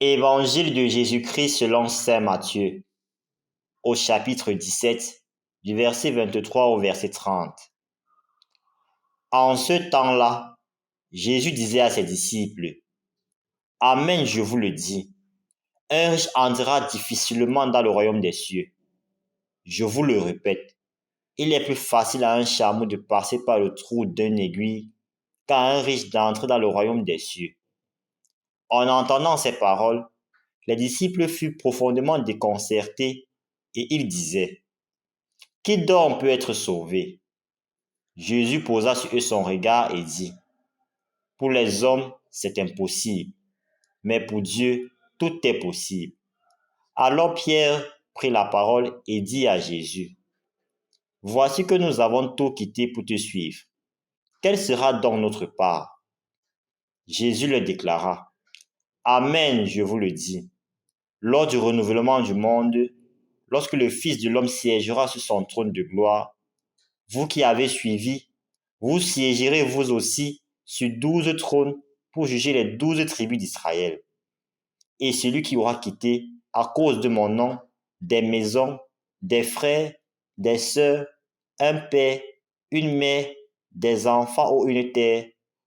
Évangile de Jésus-Christ selon saint Matthieu, au chapitre 17, du verset 23 au verset 30. En ce temps-là, Jésus disait à ses disciples, « Amen, je vous le dis, un riche entrera difficilement dans le royaume des cieux. Je vous le répète, il est plus facile à un chameau de passer par le trou d'une aiguille qu'à un riche d'entrer dans le royaume des cieux. » En entendant ces paroles, les disciples furent profondément déconcertés et ils disaient, « Qui donc peut être sauvé? » Jésus posa sur eux son regard et dit, « Pour les hommes, c'est impossible, mais pour Dieu, tout est possible. » Alors Pierre prit la parole et dit à Jésus, « Voici que nous avons tout quitté pour te suivre. Quelle sera donc notre part? » Jésus leur déclara, « Amen, je vous le dis. Lors du renouvellement du monde, lorsque le Fils de l'homme siégera sur son trône de gloire, vous qui avez suivi, vous siégerez vous aussi sur 12 trônes pour juger les 12 tribus d'Israël. Et celui qui aura quitté, à cause de mon nom, des maisons, des frères, des sœurs, un père, une mère, des enfants ou une terre,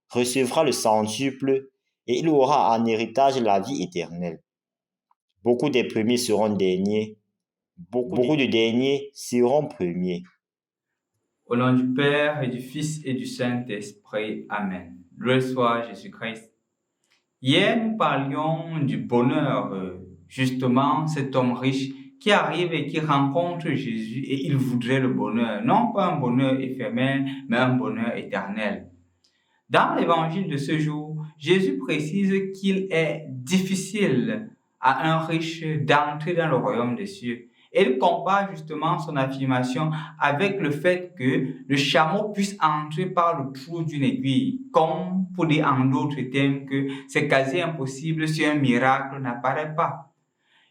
recevra le centuple et il aura en héritage la vie éternelle. Beaucoup des premiers seront derniers, beaucoup de derniers seront premiers. Au nom du Père et du Fils et du Saint-Esprit. Amen. Loué soit Jésus-Christ. Hier, nous parlions du bonheur, justement, cet homme riche qui arrive et qui rencontre Jésus et il voudrait le bonheur. Non pas un bonheur éphémère, mais un bonheur éternel. Dans l'évangile de ce jour, Jésus précise qu'il est difficile à un riche d'entrer dans le royaume des cieux. Et il compare justement son affirmation avec le fait que le chameau puisse entrer par le trou d'une aiguille, comme pour dire en d'autres termes que c'est quasi impossible si un miracle n'apparaît pas.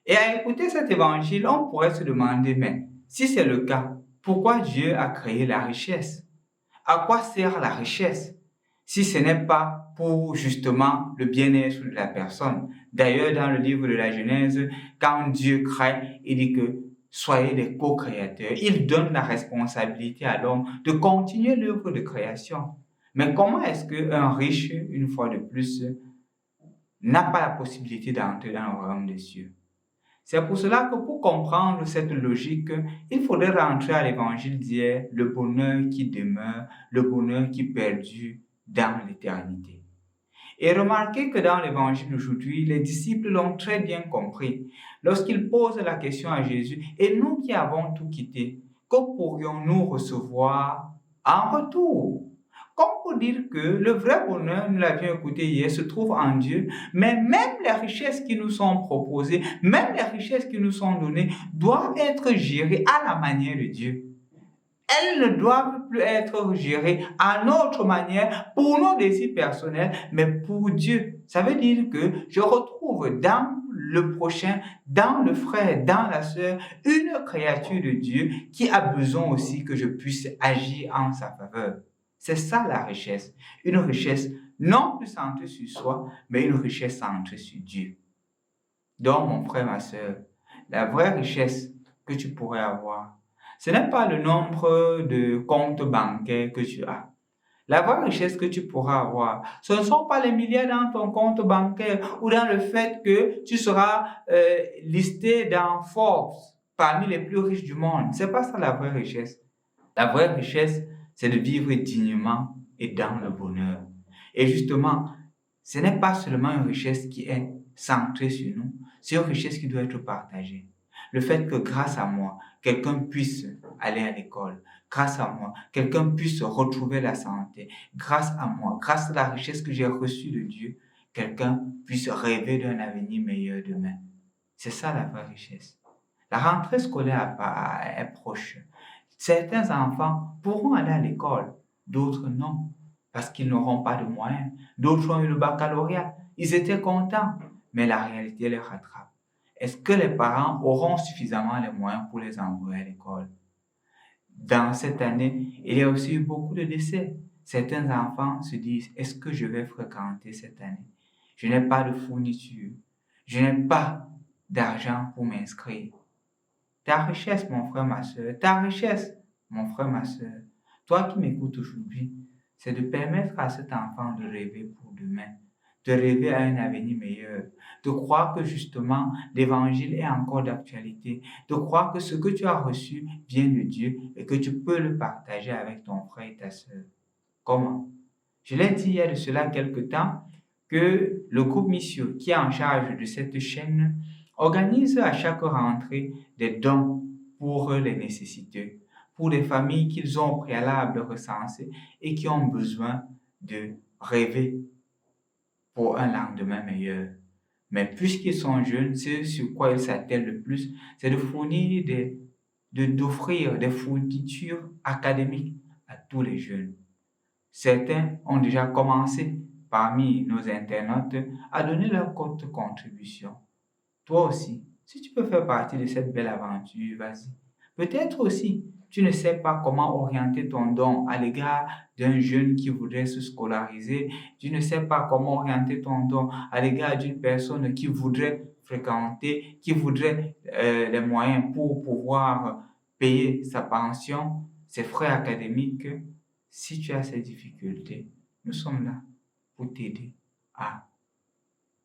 Et à écouter cet évangile, on pourrait se demander, mais si c'est le cas, pourquoi Dieu a créé la richesse? À quoi sert la richesse si ce n'est pas pour justement le bien-être de la personne? D'ailleurs, dans le livre de la Genèse, quand Dieu crée, il dit que soyez des co-créateurs. Il donne la responsabilité à l'homme de continuer l'œuvre de création. Mais comment est-ce qu'un riche, une fois de plus, n'a pas la possibilité d'entrer dans le royaume des cieux? C'est pour cela que pour comprendre cette logique, il faudrait rentrer à l'évangile d'hier, le bonheur qui demeure, le bonheur qui perdure dans l'éternité. Et remarquez que dans l'évangile d'aujourd'hui, les disciples l'ont très bien compris. Lorsqu'ils posent la question à Jésus, et nous qui avons tout quitté, que pourrions-nous recevoir en retour? Comme pour dire que le vrai bonheur, nous l'avions écouté hier, se trouve en Dieu, mais même les richesses qui nous sont proposées, même les richesses qui nous sont données, doivent être gérées à la manière de Dieu. Elles ne doivent plus être gérées à notre manière pour nos désirs personnels, mais pour Dieu. Ça veut dire que je retrouve dans le prochain, dans le frère, dans la sœur, une créature de Dieu qui a besoin aussi que je puisse agir en sa faveur. C'est ça la richesse. Une richesse non plus centrée sur soi, mais une richesse centrée sur Dieu. Donc, mon frère, ma sœur, la vraie richesse que tu pourrais avoir, ce n'est pas le nombre de comptes bancaires que tu as. La vraie richesse que tu pourras avoir, ce ne sont pas les milliards dans ton compte bancaire ou dans le fait que tu seras listé dans Forbes parmi les plus riches du monde. C'est pas ça la vraie richesse. La vraie richesse, c'est de vivre dignement et dans le bonheur. Et justement, ce n'est pas seulement une richesse qui est centrée sur nous, c'est une richesse qui doit être partagée. Le fait que grâce à moi, quelqu'un puisse aller à l'école, grâce à moi, quelqu'un puisse retrouver la santé, grâce à moi, grâce à la richesse que j'ai reçue de Dieu, quelqu'un puisse rêver d'un avenir meilleur demain. C'est ça la vraie richesse. La rentrée scolaire est proche. Certains enfants pourront aller à l'école, d'autres non, parce qu'ils n'auront pas de moyens. D'autres ont eu le baccalauréat, ils étaient contents, mais la réalité les rattrape. Est-ce que les parents auront suffisamment les moyens pour les envoyer à l'école? Dans cette année, il y a aussi eu beaucoup de décès. Certains enfants se disent, est-ce que je vais fréquenter cette année? Je n'ai pas de fourniture. Je n'ai pas d'argent pour m'inscrire. Ta richesse, mon frère, ma soeur, ta richesse, mon frère, ma soeur, toi qui m'écoutes aujourd'hui, c'est de permettre à cet enfant de rêver pour demain, de rêver à un avenir meilleur, de croire que justement l'évangile est encore d'actualité, de croire que ce que tu as reçu vient de Dieu et que tu peux le partager avec ton frère et ta soeur. Comment? Je l'ai dit il y a de cela quelque temps que le groupe Missio, qui est en charge de cette chaîne, organise à chaque rentrée des dons pour les nécessiteux, pour des familles qu'ils ont au préalable recensées et qui ont besoin de rêver pour un lendemain meilleur. Mais puisqu'ils sont jeunes, ce sur quoi ils s'attellent le plus, c'est de fournir d'offrir des fournitures académiques à tous les jeunes. Certains ont déjà commencé parmi nos internautes à donner leur cote contribution. Toi aussi, si tu peux faire partie de cette belle aventure, vas-y. Peut-être aussi, tu ne sais pas comment orienter ton don à l'égard d'un jeune qui voudrait se scolariser. Tu ne sais pas comment orienter ton don à l'égard d'une personne qui voudrait fréquenter, qui voudrait les moyens pour pouvoir payer sa pension, ses frais académiques. Si tu as ces difficultés, nous sommes là pour t'aider à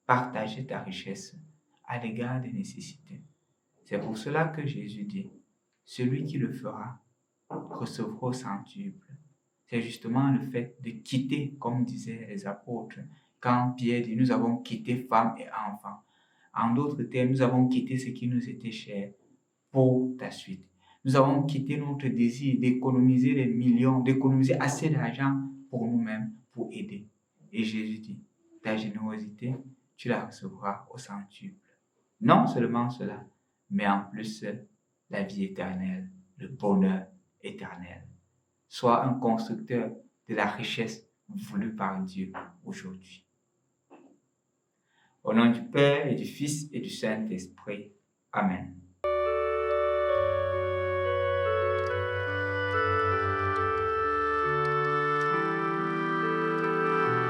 partager ta richesse à l'égard des nécessités. C'est pour cela que Jésus dit, celui qui le fera recevra au centuple. C'est justement le fait de quitter, comme disaient les apôtres, quand Pierre dit, nous avons quitté femmes et enfants. En d'autres termes, nous avons quitté ce qui nous était cher pour ta suite. Nous avons quitté notre désir d'économiser des millions, d'économiser assez d'argent pour nous-mêmes, pour aider. Et Jésus dit, ta générosité, tu la recevras au centuple. Non seulement cela, mais en plus la vie éternelle, le bonheur éternel. Sois un constructeur de la richesse voulue par Dieu aujourd'hui. Au nom du Père et du Fils et du Saint-Esprit. Amen.